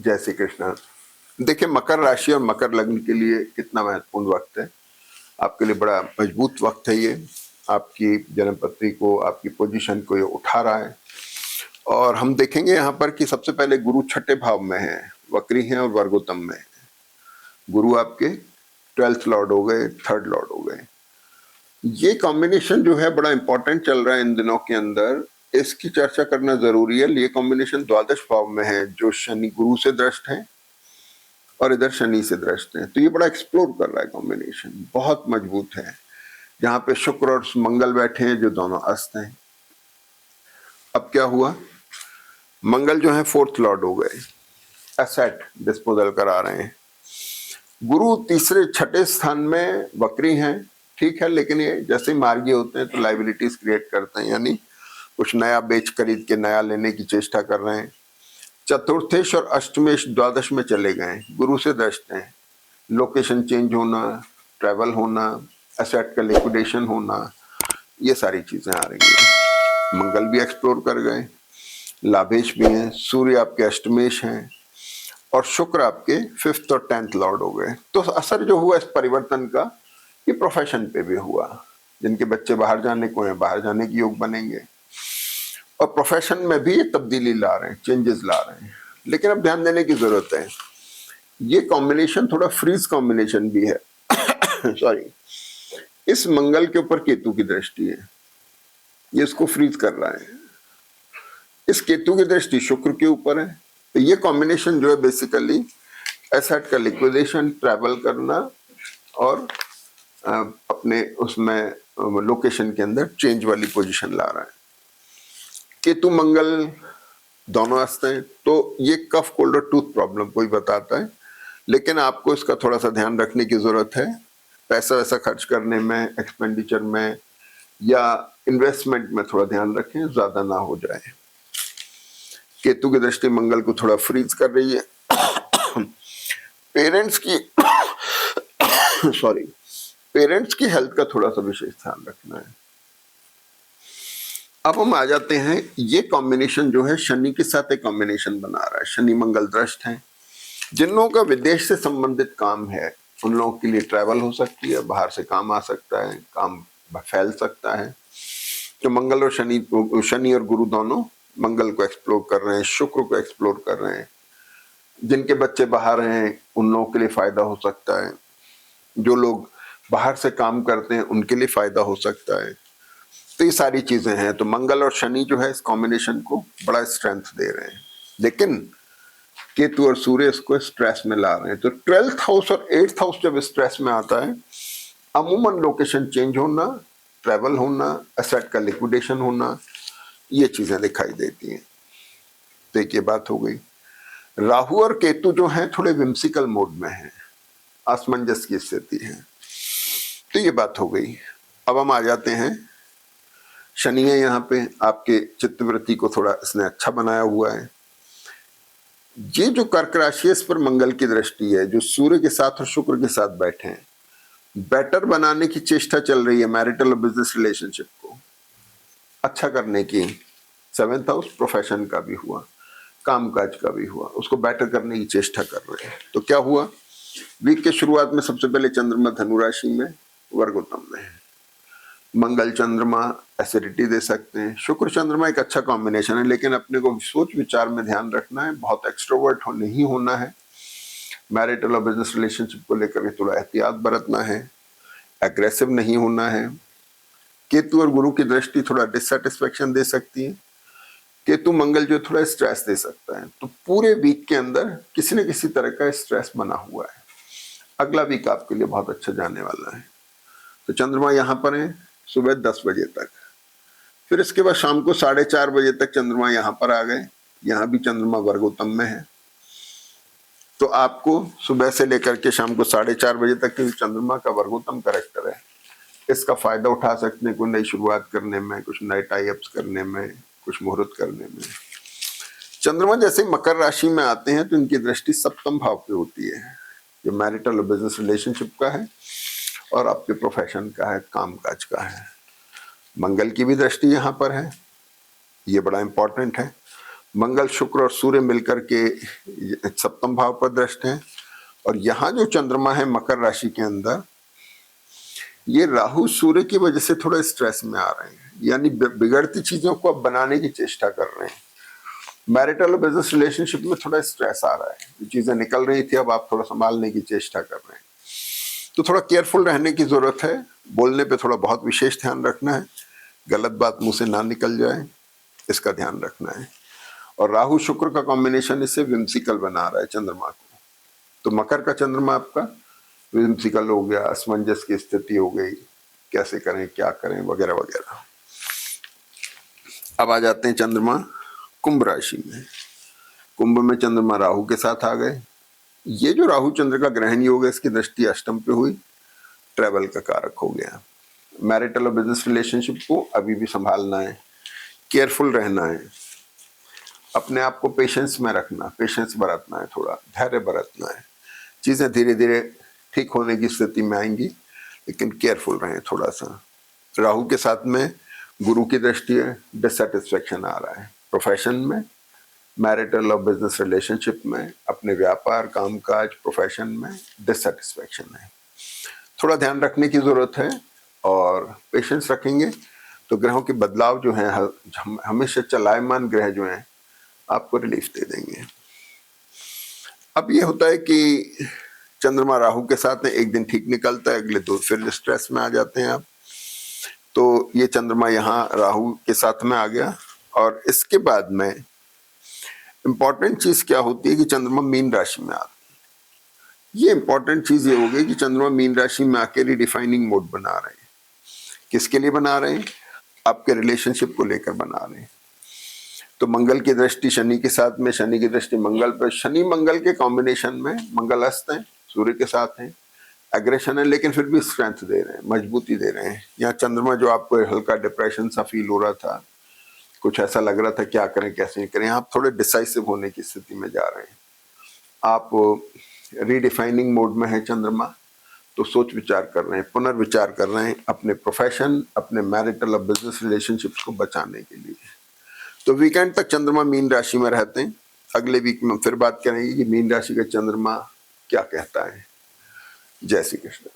जय श्री कृष्ण। देखिए, मकर राशि और मकर लग्न के लिए कितना महत्वपूर्ण वक्त है। आपके लिए बड़ा मजबूत वक्त है ये। आपकी जन्म पत्री को, आपकी पोजीशन को ये उठा रहा है। और हम देखेंगे यहाँ पर कि सबसे पहले गुरु छठे भाव में है, वक्री हैं और वर्गोत्तम में है। गुरु आपके 12th लॉर्ड हो गए, 3rd लॉर्ड हो गए। ये कॉम्बिनेशन जो है बड़ा इंपॉर्टेंट चल रहा है इन दिनों के अंदर। इसकी चर्चा करना जरूरी है। ये कॉम्बिनेशन द्वादश भाव में है, जो शनि गुरु से दृष्ट है और इधर शनि से दृष्ट है। तो ये बड़ा एक्सप्लोर कर रहा है, कॉम्बिनेशन बहुत मजबूत है। जहां पे शुक्र और मंगल बैठे हैं, जो दोनों अस्त हैं। अब क्या हुआ, मंगल जो है 4th लॉर्ड हो गए, एसेट डिस्पोजल करा रहे हैं। गुरु तीसरे छठे स्थान में वक्री हैं, ठीक है, लेकिन ये जैसे मार्गी होते हैं तो लाइबिलिटीज क्रिएट करते हैं, यानी कुछ नया बेच खरीद के नया लेने की चेष्टा कर रहे हैं। चतुर्थेश और अष्टमेश द्वादश में चले गए, गुरु से दृष्ट हैं। लोकेशन चेंज होना, ट्रैवल होना, एसेट का लिक्विडेशन होना, ये सारी चीजें आ रही हैं। मंगल भी एक्सप्लोर कर गए, लाभेश भी हैं, सूर्य आपके अष्टमेश हैं और शुक्र आपके 5th और 10th लॉर्ड हो गए। तो असर जो हुआ इस परिवर्तन का, ये प्रोफेशन पे भी हुआ। जिनके बच्चे बाहर जाने को हैं, बाहर जाने के योग बनेंगे और प्रोफेशन में भी ये तब्दीली ला रहे हैं, चेंजेस ला रहे हैं। लेकिन अब ध्यान देने की जरूरत है, ये कॉम्बिनेशन थोड़ा फ्रीज कॉम्बिनेशन भी है। सॉरी, इस मंगल के ऊपर केतु की दृष्टि है, ये इसको फ्रीज कर रहा है। इस केतु की दृष्टि शुक्र के ऊपर है। तो ये कॉम्बिनेशन जो है बेसिकली एसेट का लिक्विडेशन, ट्रैवल करना और अपने उसमें लोकेशन के अंदर चेंज वाली पोजीशन ला रहा है। केतु मंगल दोनों अस्त हैं, तो ये कफ, कोल्ड और टूथ प्रॉब्लम कोई बताता है, लेकिन आपको इसका थोड़ा सा ध्यान रखने की जरूरत है। पैसा वैसा खर्च करने में, एक्सपेंडिचर में या इन्वेस्टमेंट में थोड़ा ध्यान रखें, ज्यादा ना हो जाए। केतु की दृष्टि मंगल को थोड़ा फ्रीज कर रही है। पेरेंट्स की सॉरी, पेरेंट्स की हेल्थ का थोड़ा सा विशेष ध्यान रखना है। अब हम आ जाते हैं, ये कॉम्बिनेशन जो है शनि के साथ एक कॉम्बिनेशन बना रहा है। शनि मंगल दृष्ट है। जिन लोगों का विदेश से संबंधित काम है, उन लोगों के लिए ट्रैवल हो सकती है, बाहर से काम आ सकता है, काम फैल सकता है। तो मंगल और शनि और गुरु दोनों मंगल को एक्सप्लोर कर रहे हैं, शुक्र को एक्सप्लोर कर रहे हैं। जिनके बच्चे बाहर हैं, उन लोगों के लिए फायदा हो सकता है। जो लोग बाहर से काम करते हैं, उनके लिए फायदा हो सकता है। तो ये सारी चीजें हैं। तो मंगल और शनि जो है इस कॉम्बिनेशन को बड़ा स्ट्रेंथ दे रहे हैं, लेकिन केतु और सूर्य इसको स्ट्रेस में ला रहे हैं। तो 12th हाउस और 8th हाउस जब स्ट्रेस में आता है, अमूमन लोकेशन चेंज होना, ट्रैवल होना, एसेट का लिक्विडेशन होना, ये चीजें दिखाई देती हैं। तो एक ये बात हो गई। राहु और केतु जो हैं थोड़े विम्सिकल मोड में हैं, असमंजस की स्थिति है। तो ये बात हो गई। अब हम आ जाते हैं, शनि है यहाँ पे, आपके चित्तवृत्ति को थोड़ा इसने अच्छा बनाया हुआ है। ये जो कर्क राशि है, इस पर मंगल की दृष्टि है, जो सूर्य के साथ और शुक्र के साथ बैठे हैं। बेटर बनाने की चेष्टा चल रही है, मैरिटल और बिजनेस रिलेशनशिप को अच्छा करने की। 7th हाउस प्रोफेशन का भी हुआ, कामकाज का भी हुआ, उसको बेटर करने की चेष्टा कर रहे हैं। तो क्या हुआ, वीक के शुरुआत में सबसे पहले चंद्रमा धनु राशि में, वर्गोत्तम में है। मंगल चंद्रमा एसिडिटी दे सकते हैं। शुक्र चंद्रमा एक अच्छा कॉम्बिनेशन है, लेकिन अपने को सोच विचार में ध्यान रखना है, बहुत एक्सट्रोवर्ट नहीं होना है। मैरिटल और बिजनेस रिलेशनशिप को लेकर के थोड़ा एहतियात बरतना है, एग्रेसिव नहीं होना है। केतु और गुरु की दृष्टि थोड़ा डिससेटिस्फेक्शन दे सकती है। केतु मंगल जो थोड़ा स्ट्रेस दे सकता है। तो पूरे वीक के अंदर किसी न किसी तरह का स्ट्रेस बना हुआ है। अगला वीक आपके लिए बहुत अच्छा जाने वाला है। तो चंद्रमा यहाँ पर है सुबह 10 बजे तक, फिर इसके बाद शाम को 4:30 बजे तक चंद्रमा यहाँ पर आ गए। यहाँ भी चंद्रमा वर्गोत्तम में है। तो आपको सुबह से लेकर के शाम को 4:30 बजे तक के चंद्रमा का वर्गोत्तम कैरेक्टर है, इसका फायदा उठा सकते हैं, कोई नई शुरुआत करने में, कुछ नए टाई अप्स करने में, कुछ मुहूर्त करने में। चंद्रमा जैसे मकर राशि में आते हैं तो इनकी दृष्टि सप्तम भाव पे होती है, जो मैरिटल और बिजनेस रिलेशनशिप का है और आपके प्रोफेशन का है, कामकाज का है। मंगल की भी दृष्टि यहाँ पर है, ये बड़ा इंपॉर्टेंट है। मंगल, शुक्र और सूर्य मिलकर के सप्तम भाव पर दृष्ट हैं। और यहाँ जो चंद्रमा है मकर राशि के अंदर, ये राहु सूर्य की वजह से थोड़ा स्ट्रेस में आ रहे हैं, यानी बिगड़ती चीजों को अब बनाने की चेष्टा कर रहे हैं। मैरिटल और बिजनेस रिलेशनशिप में थोड़ा स्ट्रेस आ रहा है, जो चीजें निकल रही थी अब आप थोड़ा संभालने की चेष्टा कर रहे हैं, तो थोड़ा केयरफुल रहने की जरूरत है। बोलने पे थोड़ा बहुत विशेष ध्यान रखना है, गलत बात मुंह से ना निकल जाए, इसका ध्यान रखना है। और राहु शुक्र का कॉम्बिनेशन इससे विम्सिकल बना रहा है चंद्रमा को, तो मकर का चंद्रमा आपका विम्सिकल हो गया, असमंजस की स्थिति हो गई, कैसे करें क्या करें वगैरह वगैरह। अब आ जाते हैं चंद्रमा कुंभ राशि में। कुंभ में चंद्रमा राहु के साथ आ गए। ये जो राहु चंद्र का ग्रहण योग है, इसकी दृष्टि अष्टम पे हुई, ट्रैवल का कारक हो गया। मैरिटल और बिजनेस रिलेशनशिप को अभी भी संभालना है, केयरफुल रहना है, अपने आप को पेशेंस में रखना, पेशेंस बरतना है, थोड़ा धैर्य बरतना है। चीजें धीरे धीरे ठीक होने की स्थिति में आएंगी, लेकिन केयरफुल रहें थोड़ा सा। राहु के साथ में गुरु की दृष्टि है, डिससेटिस्फेक्शन आ रहा है प्रोफेशन में, मैरिटल और बिजनेस रिलेशनशिप में, अपने व्यापार कामकाज प्रोफेशन में डिससेटिस्फेक्शन है, थोड़ा ध्यान रखने की जरूरत है। और पेशेंस रखेंगे तो ग्रहों के बदलाव जो हैं, हमेशा चलायमान ग्रह जो हैं आपको रिलीफ दे देंगे। अब ये होता है कि चंद्रमा राहु के साथ में एक दिन ठीक निकलता है, अगले दो फिर स्ट्रेस में आ जाते हैं आप। तो ये चंद्रमा यहाँ राहु के साथ में आ गया। और इसके बाद में इंपॉर्टेंट चीज क्या होती है कि चंद्रमा मीन राशि में आती है। ये इंपॉर्टेंट चीज ये हो गई कि चंद्रमा मीन राशि में आके रिडिफाइनिंग मोड बना रहे हैं। किसके लिए बना रहे हैं? आपके रिलेशनशिप को लेकर बना रहे हैं। तो मंगल की दृष्टि शनि के साथ में, शनि की दृष्टि मंगल पर, शनि मंगल के कॉम्बिनेशन में, मंगल अस्त है, सूर्य के साथ है, एग्रेशन है, लेकिन फिर भी स्ट्रेंथ दे रहे हैं, मजबूती दे रहे हैं। यहाँ चंद्रमा जो आपको हल्का डिप्रेशन सा फील हो रहा था, कुछ ऐसा लग रहा था क्या करें कैसे करें, आप थोड़े डिसाइसिव होने की स्थिति में जा रहे हैं। आप रीडिफाइनिंग मोड में है चंद्रमा, तो सोच विचार कर रहे हैं, पुनर्विचार कर रहे हैं अपने प्रोफेशन, अपने मैरिटल और बिजनेस रिलेशनशिप्स को बचाने के लिए। तो वीकेंड तक चंद्रमा मीन राशि में रहते हैं। अगले वीक में फिर बात करेंगे कि मीन राशि का चंद्रमा क्या कहता है। जय श्री कृष्ण।